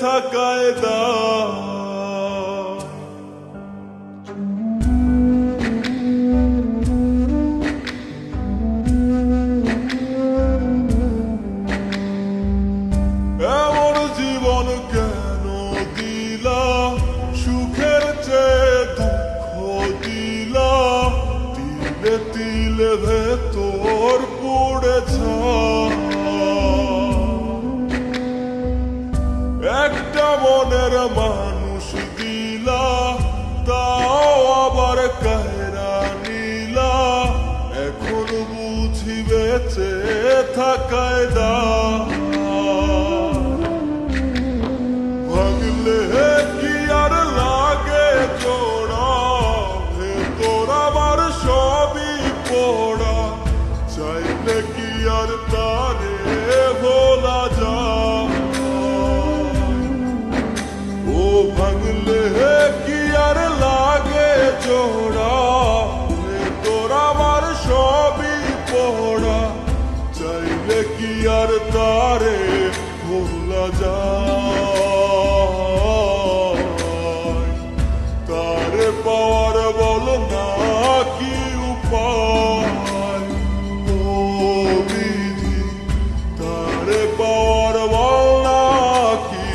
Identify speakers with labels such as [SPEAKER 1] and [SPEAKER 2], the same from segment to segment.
[SPEAKER 1] থাকায় দা এমন জীবন কেন দিলা সুখের চেয়ে দুঃখ দিলা তিলে তিলে ভেতর পড়েছা একটা মনের মানুষ দিলা তাও আবার কায়রা নিলা এখন বুঝি বেঁচে থাকায় দা ভাঙলে কি আর লাগে জোড়া ভেতর আমার সবই পড়া চাইলে কি আর তারে ভোলা যায় ভাঙলে কি আর লাগে জোড়া তোর আমার সবই পড়া চাইলে কি আর তারে ভোলা যায় তারে পাওয়ার বল না কি উপায় ও বিধি তারে পাওয়ার বল না কি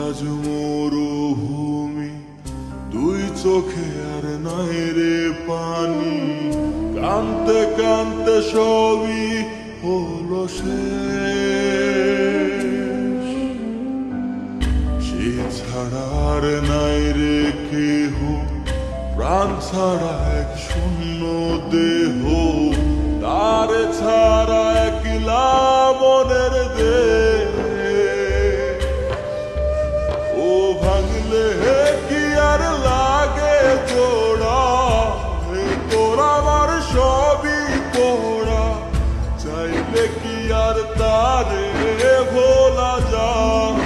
[SPEAKER 1] আজ মরুভূমি দুই চোখে আর নাই রে পানি কানতে কানতে সবই হলো শেষ সে ছাড়া আর নাই রে কেহ প্রাণ ছাড়া এক শূন্য দেহ তার ছাড়া একলা মনের দেহ ভাঙলে কি আর লাগে জোড়া তোর আমার সবই পড়া চাইলে কি আর তারে ভোলা যায়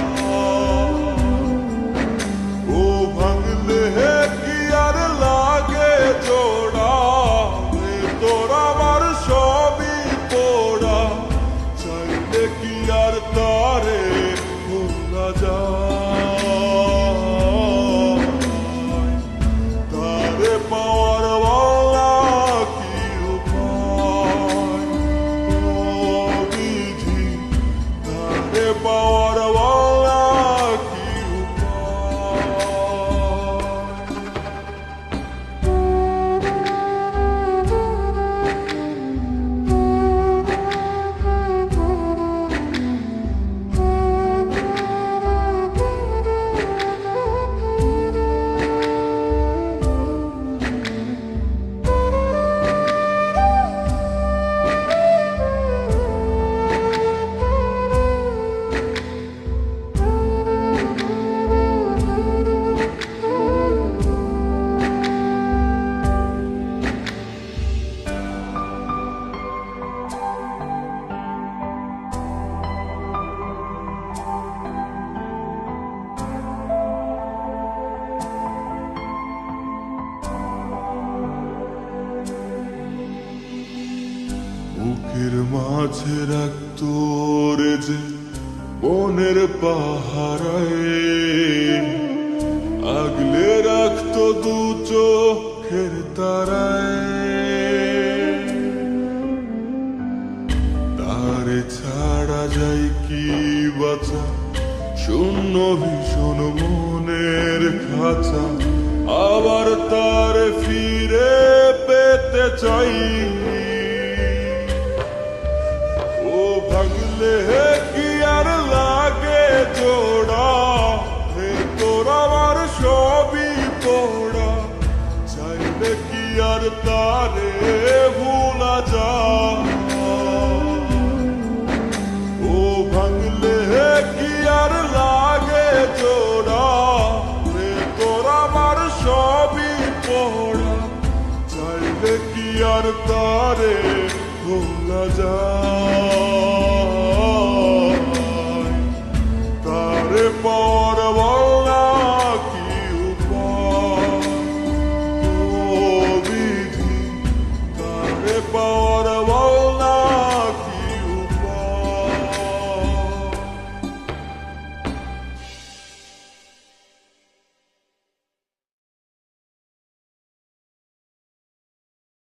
[SPEAKER 1] ও ভাঙলে কি আর লাগে জোড়া তোর আমার সবই পড়া চাইলে কি আর তারে ভোলা যায় বুকের মাঝে রাখতো রে যে বনের পাহারায় আগলে রাখতো দু চোখের তারায় তারে ছাড়া যাই কি বাঁচা শূন্য ভীষণ মনের খাঁচা আবার তার ফিরে নাই। ও ভাঙলে কি আর লাগে জোড়া, হে তোর আমার সবই পোড়া, চাইলে কি আর তারে ভোলা যায়। ও ভাঙলে কি আর লাগে জোড়া, হে তোর আমার সবই পোড়া, চাইলে কি আর তারে ভোলা যায়।